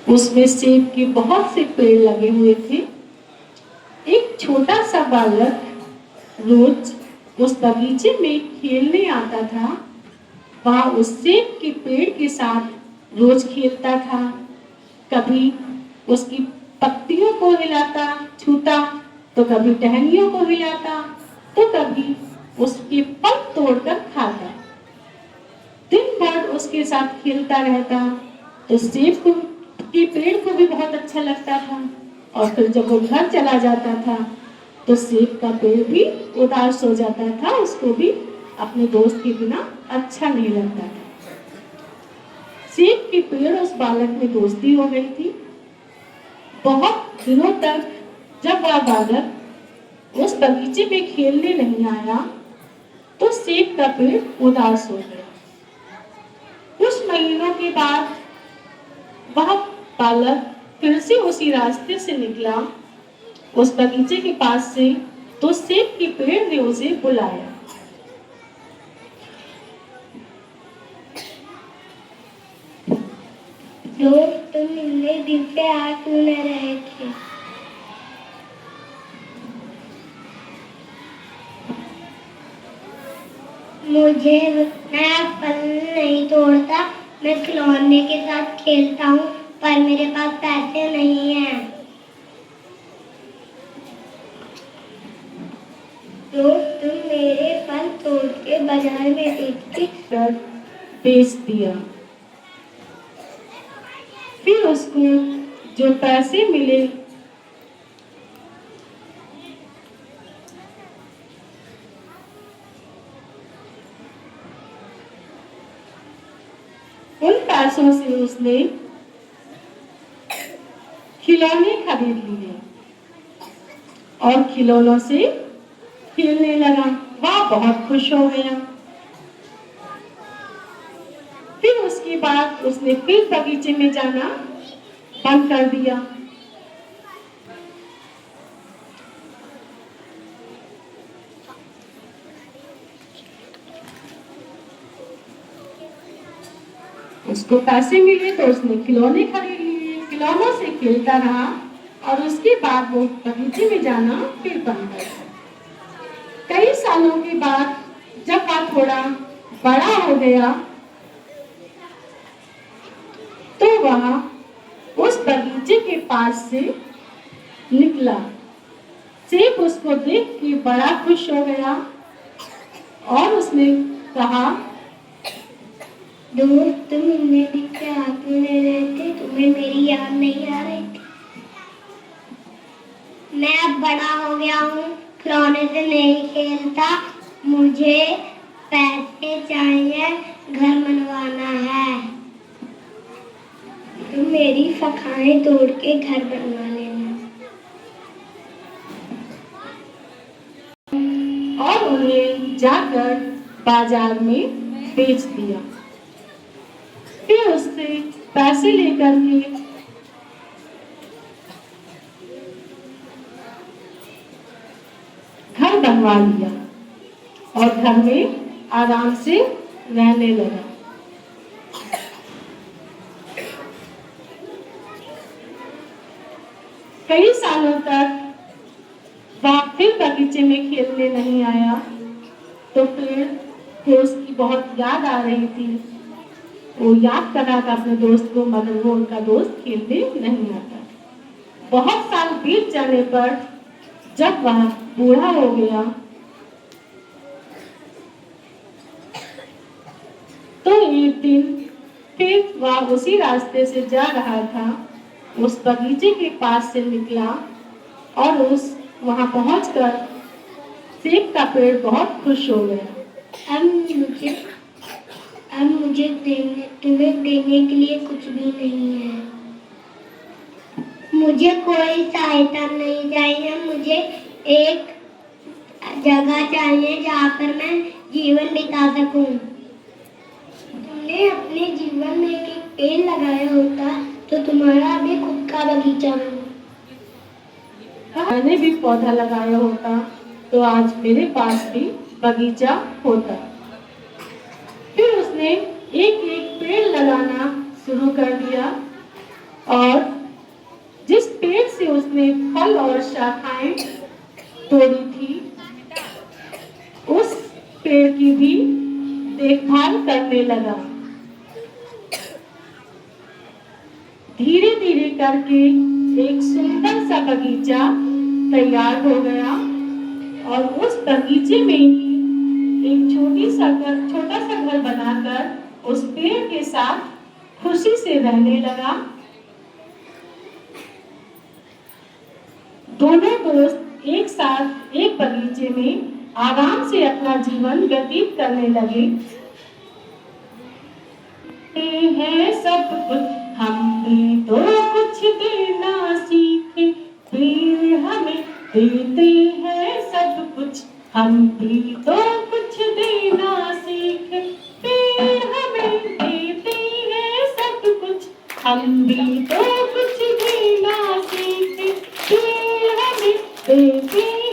उसमें सेब के बहुत से पेड़ लगे हुए थे। एक छोटा सा बालक रोज उस बगीचे में खेलने आता था। वह उस सेब के पेड़ के साथ रोज खेलता था। कभी उसकी पत्तियों को हिलाता, छूता, तो कभी टहनियों को हिलाता, तो कभी उसके फल तोड़कर खाता। दिन भर उसके साथ खेलता रहता। तो सेब के पेड़ को भी बहुत अच्छा लगता था। और फिर जब वो घर चला जाता था तो सेब का पेड़ भी उदास हो जाता था। उसको भी अपने दोस्त के बिना अच्छा नहीं लगता था। सेब के पेड़ उस बालक में दोस्ती हो गई थी। बहुत दिनों तक जब वह बालक उस बगीचे में खेलने नहीं आया तो सेब का पेड़ उदास हो गया। कुछ महीनों के बाद वह बालक फिर से उसी रास्ते से निकला उस बगीचे के पास से, तो सेब के पेड़ ने उसे बुलाया। तुम इतने दिन से आ क्यों न रहे थे? मैं फल नहीं तोड़ता, मैं खिलौने के साथ खेलता हूँ, पर मेरे पास पैसे नहीं हैं। तो तुम मेरे फल तोड़ के बाजार में बेच दिया। फिर उसको जो पैसे मिले उन पैसों से उसने खिलौने खरीद लिए और खिलौनों से खेलने लगा। वह बहुत खुश हो गया। फिर उसके बाद उसने फिर बगीचे में जाना बंद कर दिया। उसको पैसे मिले तो उसने खिलौने खरीद लिए, खिलौनों से खेलता रहा और उसके बाद वो बगीचे में जाना फिर बंद कर दिया। कई सालों के बाद जब वह थोड़ा बड़ा हो गया तो वह उस बगीचे के पास से निकला। सेब उसको देख के बड़ा खुश हो गया और उसने कहा, दोस्त, तुम इतने दिन से हाथ में ले रहे थे, तुम्हें मेरी याद नहीं आ रही थी? मैं अब बड़ा हो गया हूँ, खिलौने से नहीं खेलता, मुझे पैसे चाहिए, घर बनवाना है। तुम मेरी शाखाएं तोड़ के घर बनवा लेना। और उन्हें जाकर बाजार में बेच दिया। फिर उससे पैसे लेकर के घर बनवा लिया और घर में आराम से रहने लगा। कई सालों तक वह फिर बगीचे में खेलने नहीं आया तो पेड़ को उसकी बहुत याद आ रही थी। वो याद कर रहा था अपने दोस्त को, मगर वो उनका दोस्त खेलने नहीं आता। बहुत साल बीत जाने पर जब वह बूढ़ा हो गया तो एक दिन फिर वह उसी रास्ते से जा रहा था। उस बगीचे के पास से निकला और वहां पहुंचकर सेब का पेड़ बहुत खुश हो गया। अब मुझे तुम्हें देने के लिए कुछ भी नहीं है। मुझे कोई सहायता नहीं चाहिए, मुझे एक जगह चाहिए जहाँ पर मैं जीवन बिता सकूं। तुमने अपने जीवन में एक पेड़ लगाया होता तो तुम्हारा भी खुद का बगीचा होता। मैंने भी पौधा लगाया होता तो आज मेरे पास भी बगीचा होता। फिर उसने एक एक पेड़ लगाना शुरू कर दिया और जिस पेड़ से उसने फल और शाखाएं तोड़ी थी उस पेड़ की भी देखभाल करने लगा। धीरे धीरे करके एक सुंदर सा बगीचा तैयार हो गया और उस बगीचे में ही एक छोटा सा घर बनाकर उस पेड़ के साथ खुशी से रहने लगा। दोनों दोस्त एक साथ एक बगीचे में आराम से अपना जीवन व्यतीत करने लगे। है सब कुछ हम भी तो कुछ देना सीखे, पेड़ हमें देते हैं सब कुछ हम भी तो कुछ देना सीखे, पेड़ हमें देते हैं सब कुछ हम भी तो कुछ देना सीखे, पेड़ हमें देते